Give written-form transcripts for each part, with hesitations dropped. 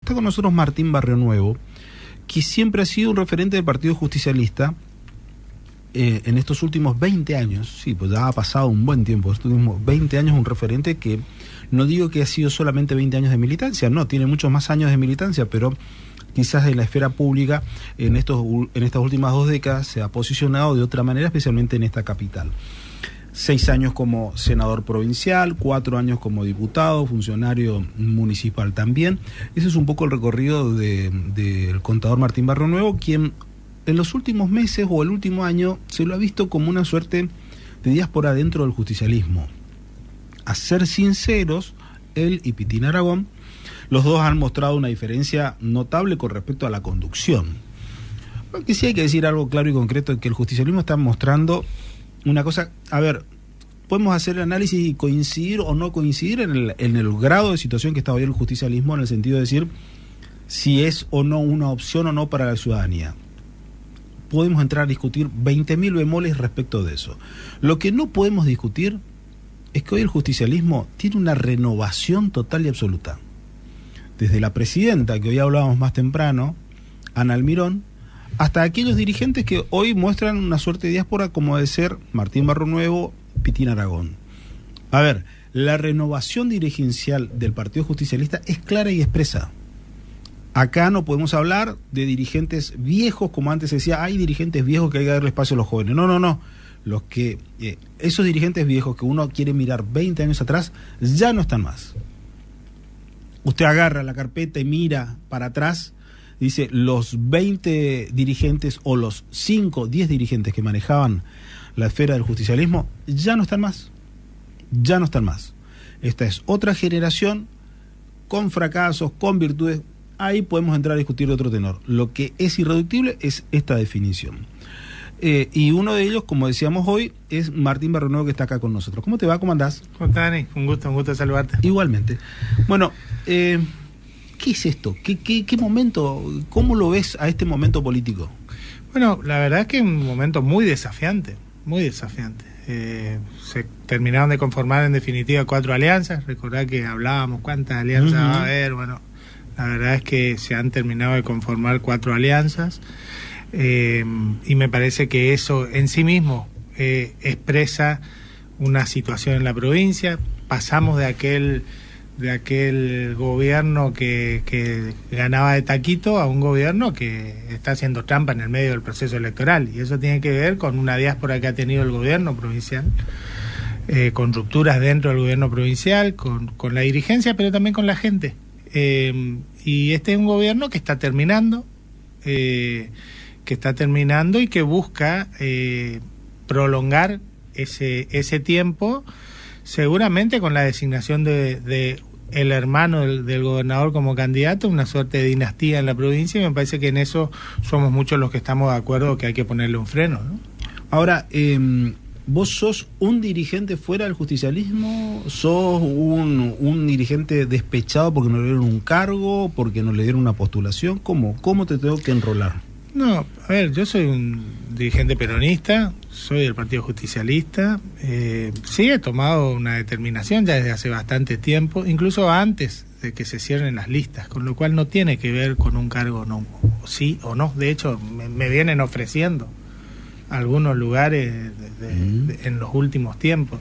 Está con nosotros Martín Barrionuevo, que siempre ha sido un referente del Partido Justicialista en estos últimos 20 años. Sí, pues ya ha pasado un buen tiempo, estos últimos 20 años, un referente que no digo que ha sido solamente 20 años de militancia, no, tiene muchos más años de militancia, pero quizás en la esfera pública en estas últimas 2 décadas se ha posicionado de otra manera, especialmente en esta capital. 6 años como senador provincial, 4 años como diputado, funcionario municipal también. Ese es un poco el recorrido del contador Martín Barrionuevo, quien en los últimos meses o el último año se lo ha visto como una suerte de diáspora dentro del justicialismo. A ser sinceros, él y Pitín Aragón, los dos han mostrado una diferencia notable con respecto a la conducción. Porque sí hay que decir algo claro y concreto, que el justicialismo está mostrando una cosa. A ver, podemos hacer el análisis y coincidir o no coincidir en el grado de situación que está hoy el justicialismo, en el sentido de decir si es o no una opción o no para la ciudadanía. Podemos entrar a discutir 20.000 bemoles respecto de eso. Lo que no podemos discutir es que hoy el justicialismo tiene una renovación total y absoluta. Desde la presidenta, que hoy hablábamos más temprano, Ana Almirón, hasta aquellos dirigentes que hoy muestran una suerte de diáspora, como de ser Martín Barrionuevo, Pitín Aragón. A ver, la renovación dirigencial del Partido Justicialista es clara y expresa. Acá no podemos hablar de dirigentes viejos, como antes se decía, hay dirigentes viejos que hay que darle espacio a los jóvenes. No. Esos dirigentes viejos que uno quiere mirar 20 años atrás, ya no están más. Usted agarra la carpeta y mira para atrás, dice, los 20 dirigentes o los 5, 10 dirigentes que manejaban la esfera del justicialismo, ya no están más. Ya no están más. Esta es otra generación con fracasos, con virtudes. Ahí podemos entrar a discutir de otro tenor. Lo que es irreductible es esta definición. Y uno de ellos, como decíamos hoy, es Martín Barrionuevo, que está acá con nosotros. ¿Cómo te va? ¿Cómo andás? ¿Cómo estás, Dani? Un gusto saludarte. Igualmente. Bueno, ¿qué es esto? ¿Qué momento? ¿Cómo lo ves a este momento político? Bueno, la verdad es que es un momento muy desafiante, muy desafiante. Se terminaron de conformar en definitiva 4 alianzas. Recordá que hablábamos cuántas alianzas va a haber. Bueno, la verdad es que se han terminado de conformar 4 alianzas. Y me parece que eso en sí mismo expresa una situación en la provincia. Pasamos de aquel gobierno que ganaba de taquito a un gobierno que está haciendo trampa en el medio del proceso electoral, y eso tiene que ver con una diáspora que ha tenido el gobierno provincial, con rupturas dentro del gobierno provincial, con la dirigencia, pero también con la gente, y este es un gobierno que está terminando y que busca prolongar ese tiempo, seguramente con la designación de el hermano del gobernador como candidato, una suerte de dinastía en la provincia, y me parece que en eso somos muchos los que estamos de acuerdo que hay que ponerle un freno, ¿no? Ahora, ¿vos sos un dirigente fuera del justicialismo? ¿Sos un dirigente despechado porque no le dieron un cargo, porque no le dieron una postulación? ¿Cómo te tengo que enrolar? No, a ver, yo soy un dirigente peronista, soy del Partido Justicialista, sí he tomado una determinación ya desde hace bastante tiempo, incluso antes de que se cierren las listas, con lo cual no tiene que ver con un cargo, no, sí o no. De hecho, me vienen ofreciendo algunos lugares en los últimos tiempos,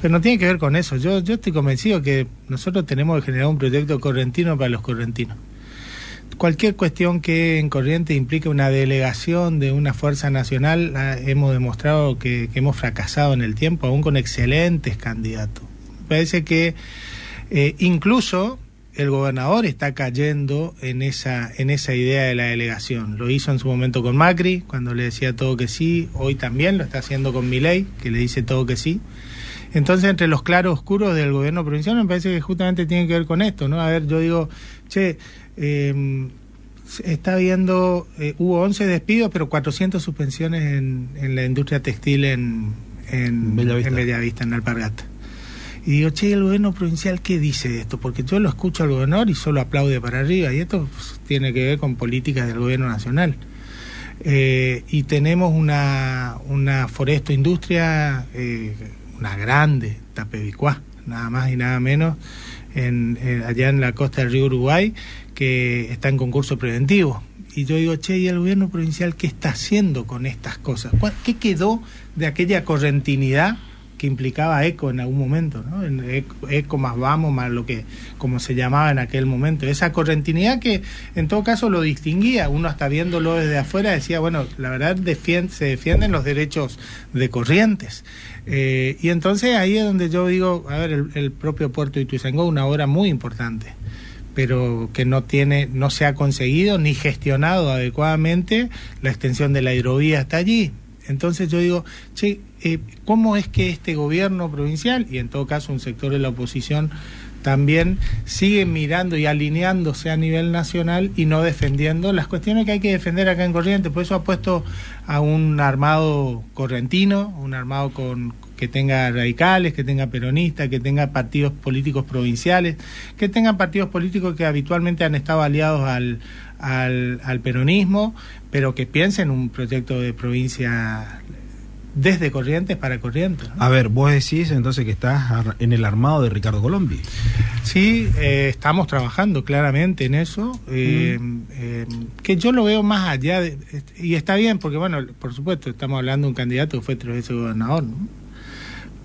pero no tiene que ver con eso. Yo estoy convencido que nosotros tenemos que generar un proyecto correntino para los correntinos. Cualquier cuestión que en Corrientes implique una delegación de una fuerza nacional, hemos demostrado que hemos fracasado en el tiempo, aún con excelentes candidatos. Parece que incluso el gobernador está cayendo en esa idea de la delegación. Lo hizo en su momento con Macri, cuando le decía todo que sí. Hoy también lo está haciendo con Milei, que le dice todo que sí. Entonces, entre los claroscuros del gobierno provincial, me parece que justamente tiene que ver con esto, ¿no? A ver, yo digo, está viendo, hubo 11 despidos, pero 400 suspensiones en la industria textil en Bellavista, en Alpargata. Y digo, el gobierno provincial, ¿qué dice de esto? Porque yo lo escucho al gobernador y solo aplaude para arriba, y esto tiene que ver con políticas del gobierno nacional. Y tenemos una Foresto Industria, una grande, Tapevicuá, nada más y nada menos, allá en la costa del río Uruguay, que está en concurso preventivo. Y yo digo, che, ¿y el gobierno provincial qué está haciendo con estas cosas? ¿Qué quedó de aquella correntinidad que implicaba ECO en algún momento, ¿no? ECO más vamos, más lo que, como se llamaba en aquel momento, esa correntinidad que en todo caso lo distinguía, uno hasta viéndolo desde afuera decía, bueno, la verdad se defienden los derechos de Corrientes, y entonces ahí es donde yo digo, a ver, el propio puerto de Ituzaingó, una obra muy importante, pero que no se ha conseguido ni gestionado adecuadamente la extensión de la hidrovía hasta allí. Entonces yo digo, che, ¿cómo es que este gobierno provincial, y en todo caso un sector de la oposición, también sigue mirando y alineándose a nivel nacional y no defendiendo las cuestiones que hay que defender acá en Corrientes? Por eso ha puesto a un armado correntino, un armado que tenga radicales, que tenga peronistas, que tenga partidos políticos provinciales, que tengan partidos políticos que habitualmente han estado aliados al peronismo, pero que piensen un proyecto de provincia desde Corrientes para Corrientes, ¿no? A ver, vos decís entonces que estás en el armado de Ricardo Colombi. Sí, estamos trabajando claramente en eso, que yo lo veo más allá, y está bien, porque bueno, por supuesto, estamos hablando de un candidato que fue 3 veces gobernador, ¿no?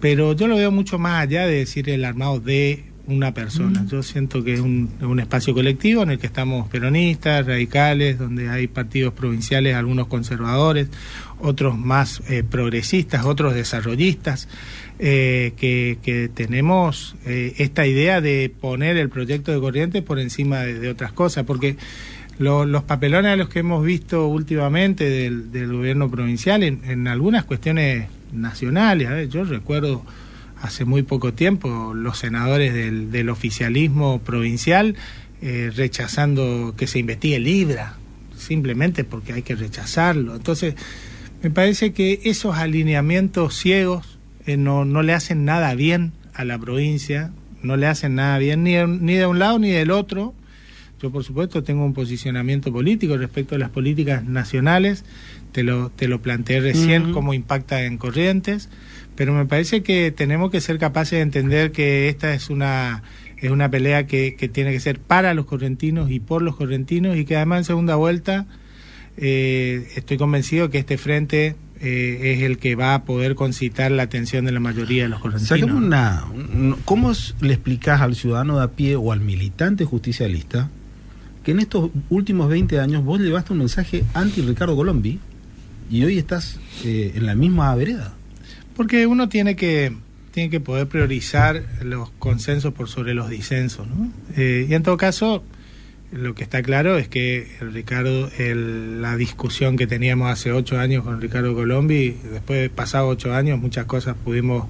Pero yo lo veo mucho más allá de decir el armado de una persona. Yo siento que es un espacio colectivo en el que estamos peronistas, radicales, donde hay partidos provinciales, algunos conservadores, otros más progresistas, otros desarrollistas, que tenemos esta idea de poner el proyecto de Corrientes por encima de otras cosas, porque los papelones a los que hemos visto últimamente del gobierno provincial en algunas cuestiones nacionales, a ver, yo recuerdo hace muy poco tiempo los senadores del oficialismo provincial rechazando que se investigue el Libra, simplemente porque hay que rechazarlo. Entonces, me parece que esos alineamientos ciegos no le hacen nada bien a la provincia, no le hacen nada bien ni de un lado ni del otro. Yo, por supuesto, tengo un posicionamiento político respecto a las políticas nacionales, te lo planteé recién, cómo impacta en Corrientes, pero me parece que tenemos que ser capaces de entender que esta es una pelea que tiene que ser para los correntinos y por los correntinos, y que además en segunda vuelta estoy convencido que este frente es el que va a poder concitar la atención de la mayoría de los correntinos. ¿Cómo le explicás al ciudadano de a pie o al militante justicialista que en estos últimos 20 años vos llevaste un mensaje anti-Ricardo Colombi y hoy estás en la misma vereda? Porque uno tiene que poder priorizar los consensos por sobre los disensos, ¿no? Y en todo caso, lo que está claro es que la discusión que teníamos hace 8 años con Ricardo Colombi, después de pasados 8 años, muchas cosas pudimos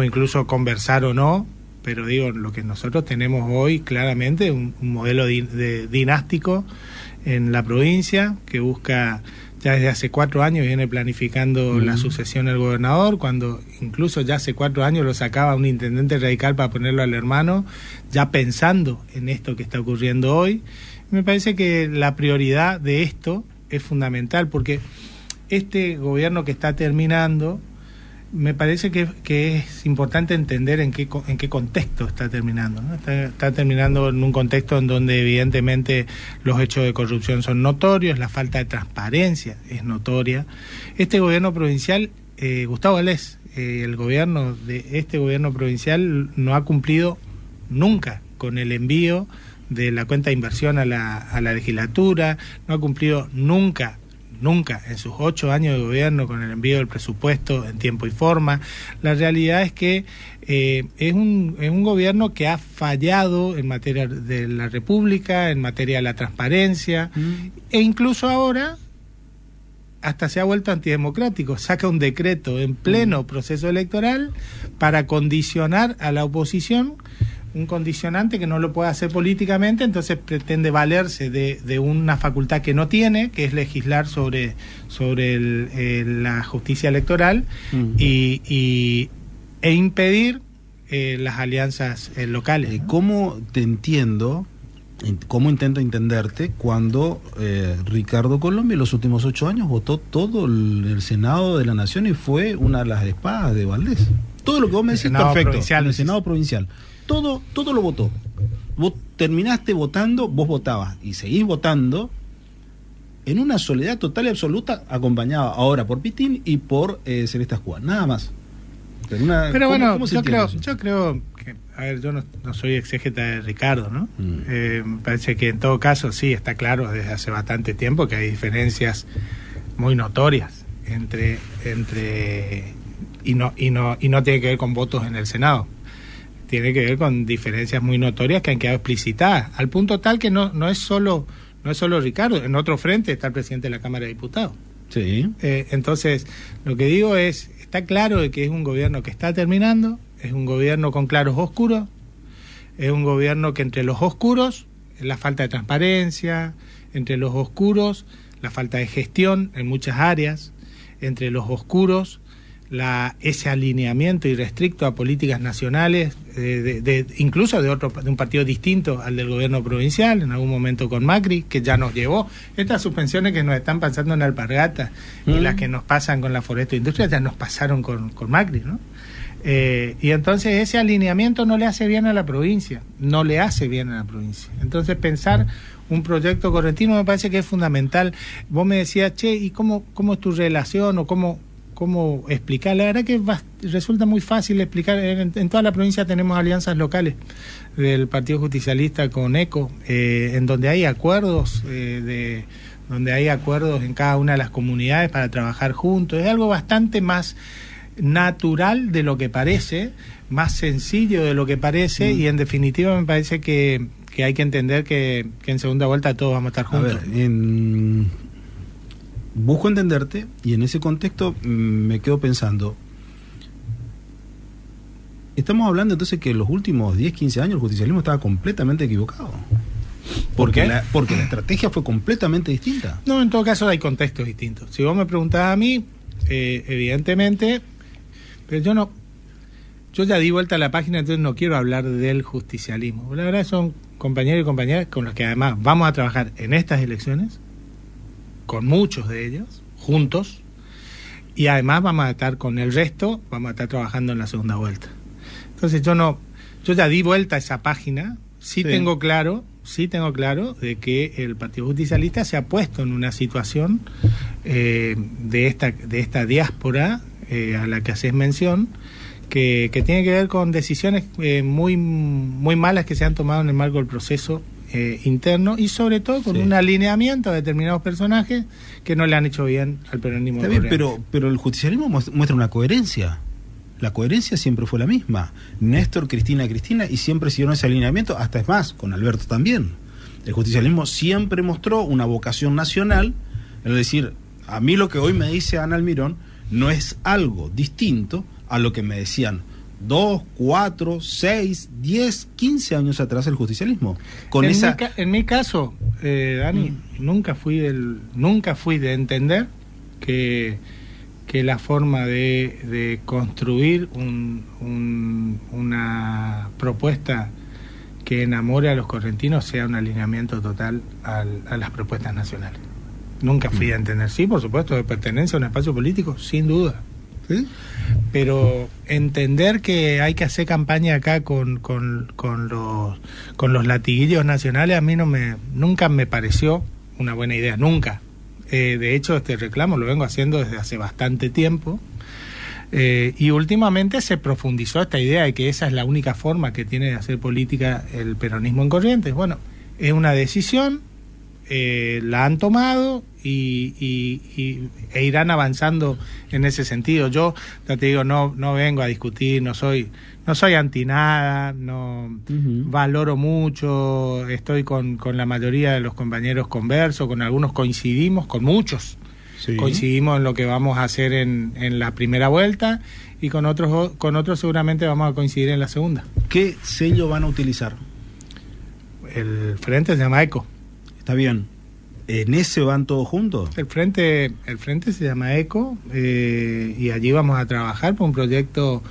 incluso conversar o no, pero digo, lo que nosotros tenemos hoy claramente un modelo dinástico en la provincia que busca, ya desde hace 4 años viene planificando la sucesión del gobernador, cuando incluso ya hace 4 años lo sacaba un intendente radical para ponerlo al hermano, ya pensando en esto que está ocurriendo hoy. Me parece que la prioridad de esto es fundamental, porque este gobierno que está terminando, me parece que es importante entender en qué contexto está terminando, ¿no? Está terminando en un contexto en donde evidentemente los hechos de corrupción son notorios, la falta de transparencia es notoria. Este gobierno provincial, Gustavo Valdés, el gobierno de este gobierno provincial no ha cumplido nunca con el envío de la cuenta de inversión a la legislatura, no ha cumplido nunca en sus 8 años de gobierno con el envío del presupuesto en tiempo y forma. La realidad es que es un gobierno que ha fallado en materia de la República, en materia de la transparencia, e incluso ahora hasta se ha vuelto antidemocrático, saca un decreto en pleno proceso electoral para condicionar a la oposición, un condicionante que no lo puede hacer políticamente, entonces pretende valerse de una facultad que no tiene, que es legislar sobre la justicia electoral e impedir las alianzas locales, ¿no? ¿Cómo te entiendo? ¿Cómo intento entenderte cuando Ricardo Colombi en los últimos 8 años votó todo el Senado de la Nación y fue una de las espadas de Valdés? Todo lo que vos me decís, perfecto. En el Senado provincial. Todo lo votó. terminaste votando, vos votabas y seguís votando en una soledad total y absoluta, acompañada ahora por Pitín y por Celeste Ascuá, nada más. Pero bueno, yo creo que, a ver, yo no soy exégeta de Ricardo, ¿no? Me parece que en todo caso sí está claro desde hace bastante tiempo que hay diferencias muy notorias y no tiene que ver con votos en el Senado. Tiene que ver con diferencias muy notorias que han quedado explicitadas, al punto tal que no es solo Ricardo, en otro frente está el presidente de la Cámara de Diputados. Sí. Entonces, lo que digo es, está claro de que es un gobierno que está terminando, es un gobierno con claros oscuros, es un gobierno que entre los oscuros, la falta de transparencia, entre los oscuros, la falta de gestión en muchas áreas, entre los oscuros, ese alineamiento irrestricto a políticas nacionales, incluso de un partido distinto al del gobierno provincial, en algún momento con Macri, que ya nos llevó. Estas suspensiones que nos están pasando en Alpargatas y las que nos pasan con la Foresto Industria ya nos pasaron con Macri, ¿no? Y entonces ese alineamiento no le hace bien a la provincia, Entonces pensar un proyecto correntino me parece que es fundamental. Vos me decías, che, ¿y cómo es tu relación o cómo explicar? La verdad que resulta muy fácil explicar. En toda la provincia tenemos alianzas locales del Partido Justicialista con ECO, en donde hay acuerdos, donde hay acuerdos en cada una de las comunidades para trabajar juntos. Es algo bastante más natural de lo que parece, más sencillo de lo que parece, y en definitiva me parece que hay que entender que en segunda vuelta todos vamos a estar juntos. A ver, busco entenderte, y en ese contexto me quedo pensando, estamos hablando entonces que en los últimos 10, 15 años el justicialismo estaba completamente equivocado. Porque la estrategia fue completamente distinta. No, en todo caso hay contextos distintos. Si vos me preguntás a mí, evidentemente, pero yo ya di vuelta a la página, entonces no quiero hablar del justicialismo. La verdad son compañeros y compañeras con los que además vamos a trabajar en estas elecciones, con muchos de ellos, juntos, y además vamos a estar con el resto, vamos a estar trabajando en la segunda vuelta. Entonces yo ya di vuelta a esa página, sí tengo claro de que el Partido Justicialista se ha puesto en una situación de esta diáspora a la que haces mención, que tiene que ver con decisiones muy, muy malas que se han tomado en el marco del proceso interno, y sobre todo con un alineamiento de determinados personajes que no le han hecho bien al peronismo. Está bien, pero el justicialismo muestra una coherencia. La coherencia siempre fue la misma. Néstor, Cristina, y siempre siguieron ese alineamiento, hasta es más, con Alberto también. El justicialismo siempre mostró una vocación nacional, es decir, a mí lo que hoy me dice Ana Almirón no es algo distinto a lo que me decían 2, 4, 6, 10, 15 años atrás el justicialismo. En mi caso, Dani, nunca fui de entender que la forma de construir una propuesta que enamore a los correntinos sea un alineamiento total a las propuestas nacionales. Nunca fui a entender. Sí, por supuesto, de pertenencia a un espacio político, sin duda. ¿Sí? Pero entender que hay que hacer campaña acá con los latiguillos nacionales, a mí nunca me pareció una buena idea, nunca. De hecho, este reclamo lo vengo haciendo desde hace bastante tiempo, y últimamente se profundizó esta idea de que esa es la única forma que tiene de hacer política el peronismo en Corrientes. Bueno, es una decisión, la han tomado e irán avanzando en ese sentido. Yo ya te digo, no vengo a discutir, no soy anti nada, valoro mucho, estoy con la mayoría de los compañeros, converso, con algunos coincidimos, con muchos coincidimos en lo que vamos a hacer en la primera vuelta, y con otros seguramente vamos a coincidir en la segunda. ¿Qué sello van a utilizar? El frente se llama ECO. Está bien. ¿En ese van todos juntos? El frente se llama ECO, y allí vamos a trabajar por un proyecto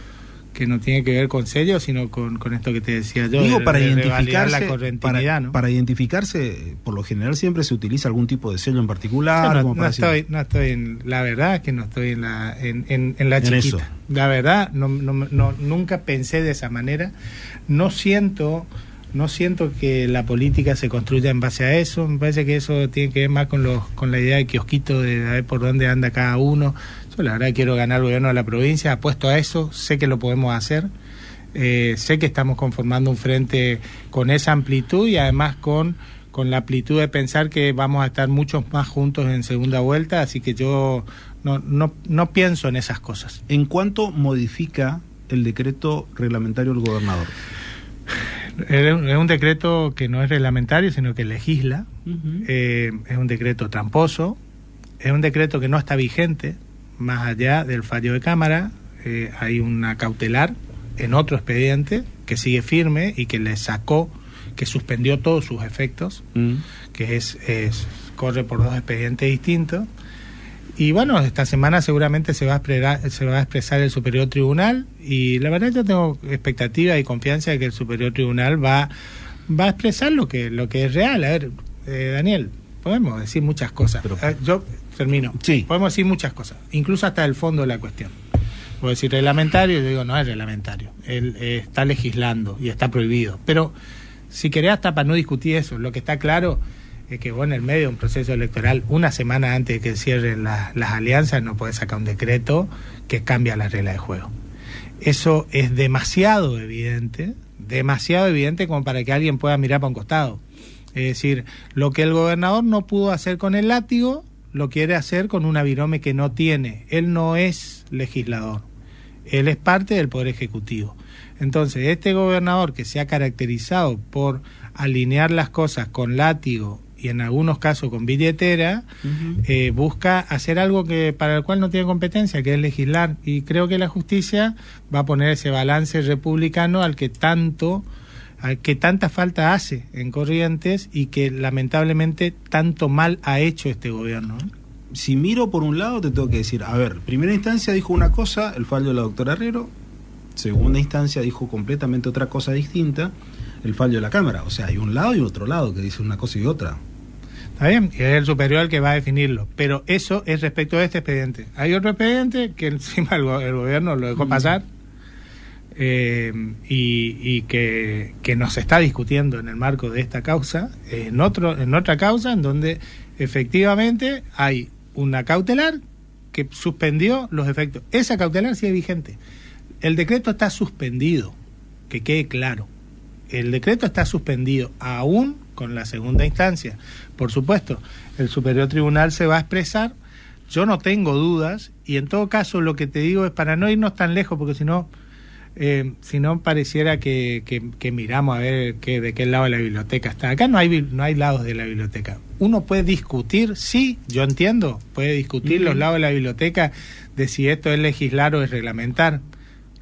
que no tiene que ver con sellos, sino con esto que te decía yo. Digo, para identificarse, la correntinidad, ¿no? Para identificarse, por lo general siempre se utiliza algún tipo de sello en particular. No estoy la verdad es que no estoy en la chiquita. Eso. La verdad, nunca pensé de esa manera. No siento No siento que la política se construya en base a eso. Me parece que eso tiene que ver más con la idea de kiosquito, de ver por dónde anda cada uno. Yo la verdad quiero ganar el gobierno de la provincia, apuesto a eso, sé que lo podemos hacer. Sé que estamos conformando un frente con esa amplitud y además con la amplitud de pensar que vamos a estar muchos más juntos en segunda vuelta, así que yo no pienso en esas cosas. ¿En cuánto modifica el decreto reglamentario del gobernador? Es un decreto que no es reglamentario, sino que legisla. Es un decreto tramposo, es un decreto que no está vigente, más allá del fallo de Cámara. Hay una cautelar en otro expediente que sigue firme y que que suspendió todos sus efectos, que corre por 2 expedientes distintos. Y bueno, esta semana seguramente se va a expresar el Superior Tribunal, y la verdad yo tengo expectativa y confianza de que el Superior Tribunal va a expresar lo que es real. A ver, Daniel, podemos decir muchas cosas. Yo termino. Sí. Podemos decir muchas cosas, incluso hasta el fondo de la cuestión. Puedo decir reglamentario, yo digo no es reglamentario. Él está legislando y está prohibido. Pero si querés, hasta para no discutir eso, lo que está claro es que vos en el medio de un proceso electoral, una semana antes de que cierren las alianzas, no podés sacar un decreto que cambia la regla de juego. Eso es demasiado evidente como para que alguien pueda mirar para un costado. Es decir, lo que el gobernador no pudo hacer con el látigo, lo quiere hacer con una virome que no tiene. Él no es legislador, él es parte del Poder Ejecutivo. Entonces, este gobernador que se ha caracterizado por alinear las cosas con látigo y en algunos casos con billetera, busca hacer algo para el cual no tiene competencia, que es legislar. Y creo que la justicia va a poner ese balance republicano al que tanta falta hace en Corrientes y que lamentablemente tanto mal ha hecho este gobierno. Si miro por un lado, te tengo que decir, a ver, primera instancia dijo una cosa, el fallo de la doctora Herrero. Segunda instancia dijo completamente otra cosa distinta, el fallo de la Cámara. O sea, hay un lado y otro lado que dice una cosa y otra. Está bien, y es el superior el que va a definirlo, pero eso es respecto a este expediente. Hay otro expediente que encima el gobierno lo dejó pasar, y que nos está discutiendo en el marco de esta causa, en otra causa en donde efectivamente hay una cautelar que suspendió los efectos. Esa cautelar sí es vigente. El decreto está suspendido, que quede claro. El decreto está suspendido aún con la segunda instancia. Por supuesto, el Superior Tribunal se va a expresar. Yo no tengo dudas, y en todo caso lo que te digo es para no irnos tan lejos, porque si no pareciera que miramos a ver de qué lado de la biblioteca está. Acá no hay lados de la biblioteca. Uno puede discutir, sí, yo entiendo, puede discutir los lados de la biblioteca de si esto es legislar o es reglamentar.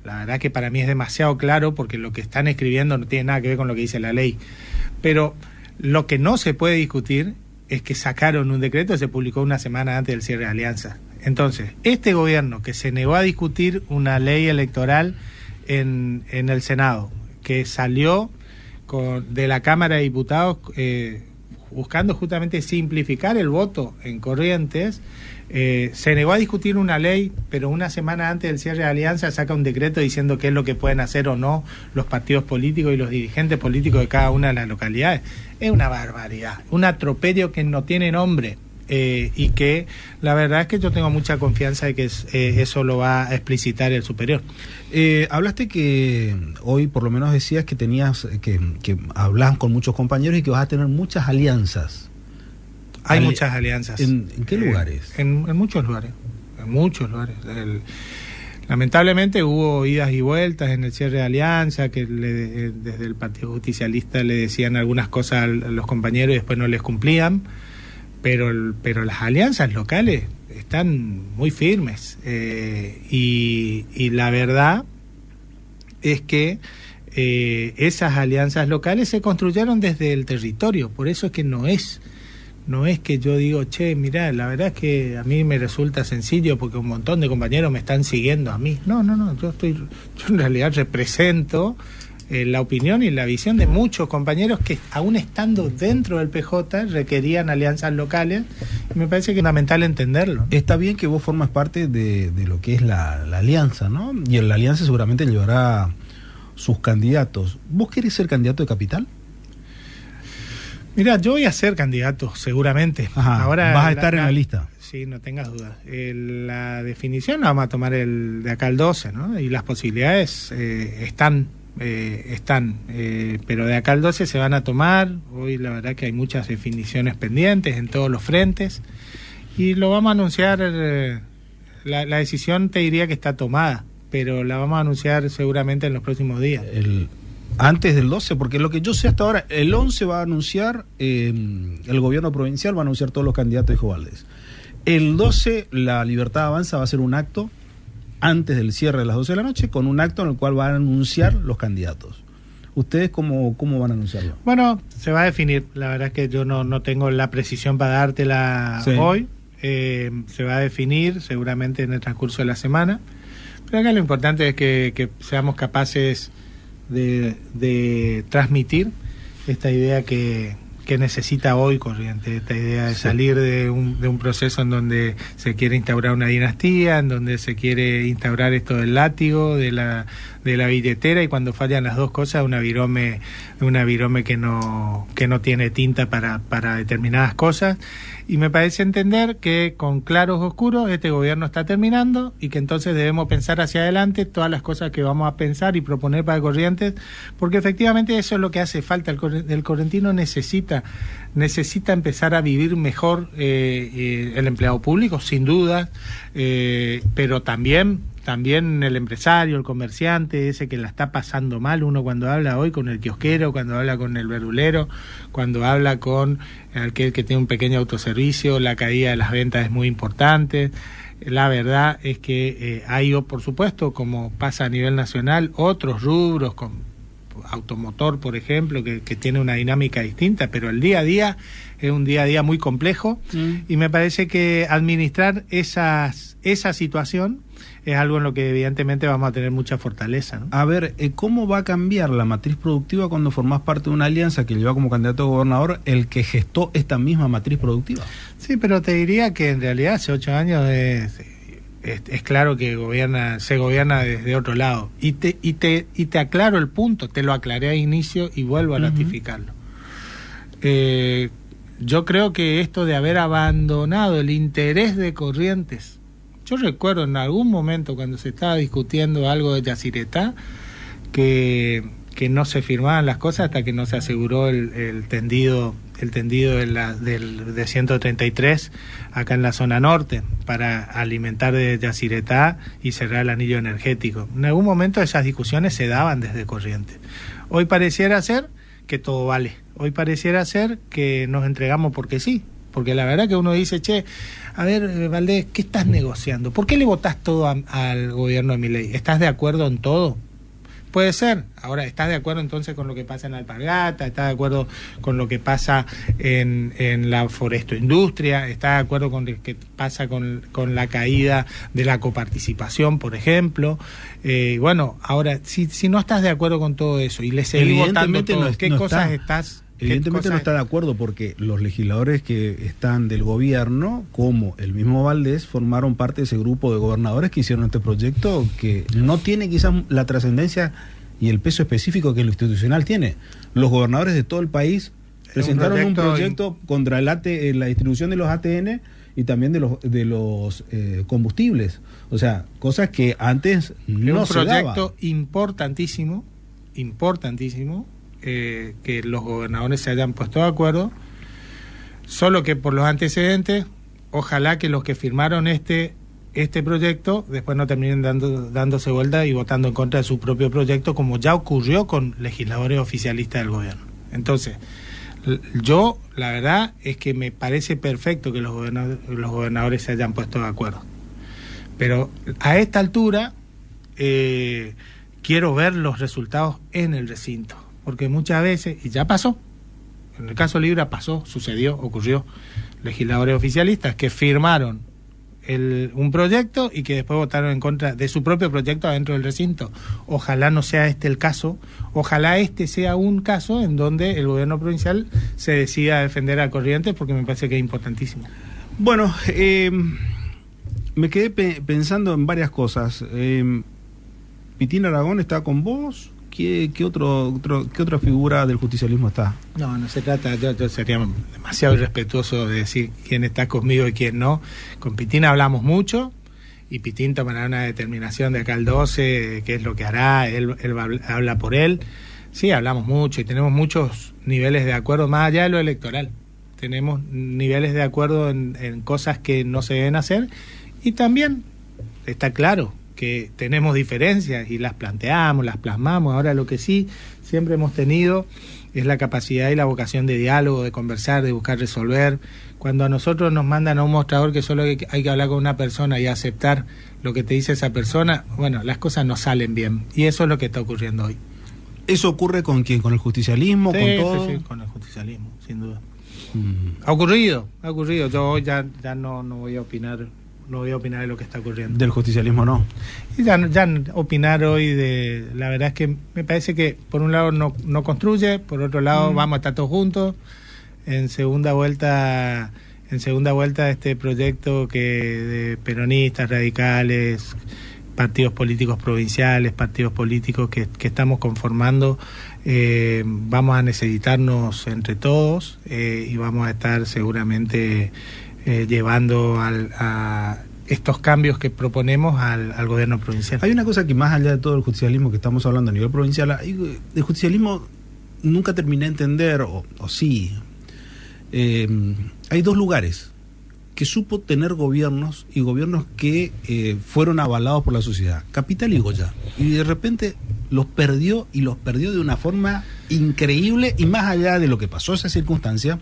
La verdad que para mí es demasiado claro, porque lo que están escribiendo no tiene nada que ver con lo que dice la ley. Pero lo que no se puede discutir es que sacaron un decreto que se publicó una semana antes del cierre de alianzas. Entonces, este gobierno que se negó a discutir una ley electoral en el Senado, que salió de la Cámara de Diputados buscando justamente simplificar el voto en Corrientes, se negó a discutir una ley, pero una semana antes del cierre de alianza saca un decreto diciendo qué es lo que pueden hacer o no los partidos políticos y los dirigentes políticos de cada una de las localidades. Es una barbaridad, un atropello que no tiene nombre. Y que la verdad es que yo tengo mucha confianza de que eso lo va a explicitar el superior. Hablaste que hoy por lo menos decías que tenías que hablas con muchos compañeros y que vas a tener muchas alianzas. Hay muchas alianzas. ¿En qué lugares? En muchos lugares. Lamentablemente hubo idas y vueltas en el cierre de alianza, que desde el Partido Justicialista le decían algunas cosas a los compañeros y después no les cumplían. Pero las alianzas locales están muy firmes, y la verdad es que esas alianzas locales se construyeron desde el territorio. Por eso es que no es que yo digo, che, mirá, la verdad es que a mí me resulta sencillo porque un montón de compañeros me están siguiendo a mí. No, yo en realidad represento la opinión y la visión de muchos compañeros que, aún estando dentro del PJ, requerían alianzas locales, y me parece que es fundamental entenderlo. Está bien que vos formas parte de lo que es la alianza, ¿no? Y en la alianza seguramente llevará sus candidatos. ¿Vos querés ser candidato de Capital? Mira, yo voy a ser candidato, seguramente. Ajá, ahora vas a estar en la lista. Sí, no tengas dudas. La definición la vamos a tomar de acá al 12, ¿no? Y las posibilidades están, pero de acá al 12 se van a tomar. Hoy la verdad que hay muchas definiciones pendientes en todos los frentes y lo vamos a anunciar. La decisión te diría que está tomada, pero la vamos a anunciar seguramente en los próximos días. Antes del 12, porque lo que yo sé hasta ahora, el 11 va a anunciar, el gobierno provincial va a anunciar todos los candidatos, dijo Valdés. El 12, la Libertad Avanza va a hacer un acto antes del cierre de las 12 de la noche, con un acto en el cual van a anunciar los candidatos. ¿Ustedes cómo van a anunciarlo? Bueno, se va a definir. La verdad es que yo no tengo la precisión para dártela hoy. Se va a definir seguramente en el transcurso de la semana. Pero acá lo importante es que seamos capaces de transmitir esta idea que necesita hoy Corrientes, esta idea de salir de un proceso en donde se quiere instaurar una dinastía, en donde se quiere instaurar esto del látigo, de la billetera, y cuando fallan las dos cosas, una virome que no tiene tinta para determinadas cosas. Y me parece entender que con claros oscuros este gobierno está terminando y que entonces debemos pensar hacia adelante todas las cosas que vamos a pensar y proponer para Corrientes, porque efectivamente eso es lo que hace falta. El correntino necesita empezar a vivir mejor, el empleado público, sin duda, pero también el empresario, el comerciante, ese que la está pasando mal. Uno cuando habla hoy con el kiosquero, cuando habla con el verdulero, cuando habla con aquel que tiene un pequeño autoservicio, la caída de las ventas es muy importante. La verdad es que hay, por supuesto, como pasa a nivel nacional, otros rubros, con automotor, por ejemplo, que tiene una dinámica distinta, pero el día a día es un día a día muy complejo y me parece que administrar esa situación es algo en lo que evidentemente vamos a tener mucha fortaleza, ¿no? A ver, ¿cómo va a cambiar la matriz productiva cuando formás parte de una alianza que lleva como candidato a gobernador el que gestó esta misma matriz productiva? Sí, pero te diría que en realidad hace 8 años es claro que se gobierna desde otro lado. Y te aclaro el punto, te lo aclaré al inicio y vuelvo a ratificarlo. Yo creo que esto de haber abandonado el interés de Corrientes, yo recuerdo en algún momento cuando se estaba discutiendo algo de Yacyretá, que no se firmaban las cosas hasta que no se aseguró el tendido de 133 acá en la zona norte para alimentar de Yacyretá y cerrar el anillo energético. En algún momento esas discusiones se daban desde Corrientes. Hoy pareciera ser que todo vale. Hoy pareciera ser que nos entregamos porque sí. Porque la verdad que uno dice, che, a ver, Valdés, ¿qué estás negociando? ¿Por qué le votás todo al gobierno de Milei? ¿Estás de acuerdo en todo? Puede ser. Ahora, ¿estás de acuerdo entonces con lo que pasa en Alpargata? ¿Estás de acuerdo con lo que pasa en la forestoindustria? ¿Estás de acuerdo con lo que pasa con la caída de la coparticipación, por ejemplo? Bueno, ahora, si no estás de acuerdo con todo eso y le seguís votando todo, ¿qué cosas estás...? Evidentemente no está de acuerdo porque los legisladores que están del gobierno, como el mismo Valdés, formaron parte de ese grupo de gobernadores que hicieron este proyecto que no tiene quizás la trascendencia y el peso específico que lo institucional tiene. Los gobernadores de todo el país presentaron un proyecto contra la distribución de los ATN y también de los combustibles. O sea, cosas que antes no se daban. Un proyecto importantísimo, que los gobernadores se hayan puesto de acuerdo, solo que por los antecedentes, ojalá que los que firmaron este proyecto después no terminen dándose vuelta y votando en contra de su propio proyecto, como ya ocurrió con legisladores oficialistas del gobierno. Entonces, yo, la verdad es que me parece perfecto que los gobernadores se hayan puesto de acuerdo. Pero a esta altura quiero ver los resultados en el recinto. Porque muchas veces, y ya pasó, en el caso Libra pasó, sucedió, ocurrió, legisladores oficialistas que firmaron un proyecto y que después votaron en contra de su propio proyecto adentro del recinto. Ojalá no sea este el caso, ojalá este sea un caso en donde el gobierno provincial se decida a defender a Corrientes, porque me parece que es importantísimo. Bueno, me quedé pensando en varias cosas. Pitín Aragón está con vos. ¿Qué otra figura del justicialismo está? No se trata, yo sería demasiado irrespetuoso de decir quién está conmigo y quién no. Con Pitín hablamos mucho y Pitín tomará una determinación de acá al 12, de qué es lo que hará, él habla por él. Sí, hablamos mucho y tenemos muchos niveles de acuerdo, más allá de lo electoral. Tenemos niveles de acuerdo en cosas que no se deben hacer y también está claro que tenemos diferencias y las planteamos, las plasmamos. Ahora lo que sí siempre hemos tenido es la capacidad y la vocación de diálogo, de conversar, de buscar resolver. Cuando a nosotros nos mandan a un mostrador que solo hay que hablar con una persona y aceptar lo que te dice esa persona, bueno, las cosas no salen bien. Y eso es lo que está ocurriendo hoy. ¿Eso ocurre con quién? ¿Con el justicialismo? Sí, ¿con todo? Sí, con el justicialismo, sin duda. Ha ocurrido. Yo hoy ya no voy a opinar. No voy a opinar de lo que está ocurriendo. Del justicialismo no. Y ya opinar hoy la verdad es que me parece que por un lado no construye, por otro lado vamos a estar todos juntos. En segunda vuelta este proyecto de peronistas, radicales, partidos políticos provinciales, partidos políticos que estamos conformando, vamos a necesitarnos entre todos y vamos a estar seguramente llevando a estos cambios que proponemos al gobierno provincial. Hay una cosa que más allá de todo el justicialismo que estamos hablando a nivel provincial, el justicialismo nunca terminé de entender, o sí, hay dos lugares que supo tener gobiernos y gobiernos que fueron avalados por la sociedad, Capital y Goya, y de repente los perdió de una forma increíble, y más allá de lo que pasó esa circunstancia,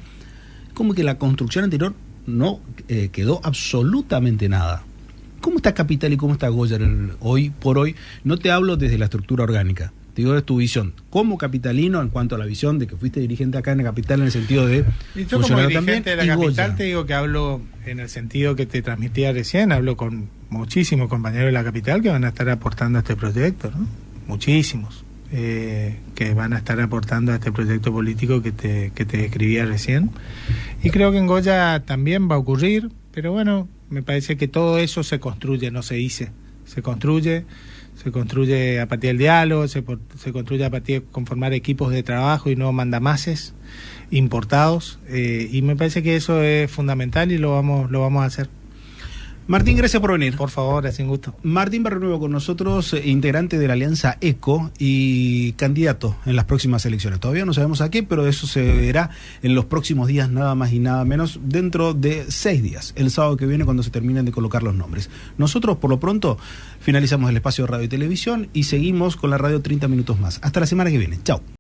como que la construcción anterior no quedó absolutamente nada. ¿Cómo está Capital y cómo está Goya hoy por hoy? No te hablo desde la estructura orgánica, te digo de tu visión como capitalino en cuanto a la visión de que fuiste dirigente acá en la Capital en el sentido de y yo como dirigente de la Capital Goya. Te digo que hablo en el sentido que te transmitía recién, hablo con muchísimos compañeros de la Capital que van a estar aportando a este proyecto, ¿no? Muchísimos que van a estar aportando a este proyecto político que te describía recién, y creo que en Goya también va a ocurrir, pero bueno, me parece que todo eso se construye, no se dice, se construye a partir del diálogo, se construye a partir de conformar equipos de trabajo y no mandamases importados, y me parece que eso es fundamental y lo vamos a hacer. Martín, gracias por venir. Por favor, es un gusto. Martín Barrenuevo con nosotros, integrante de la Alianza ECO y candidato en las próximas elecciones. Todavía no sabemos a qué, pero eso se verá en los próximos días, nada más y nada menos, dentro de 6 días, el sábado que viene, cuando se terminen de colocar los nombres. Nosotros, por lo pronto, finalizamos el espacio de radio y televisión y seguimos con la radio 30 minutos más. Hasta la semana que viene. Chao.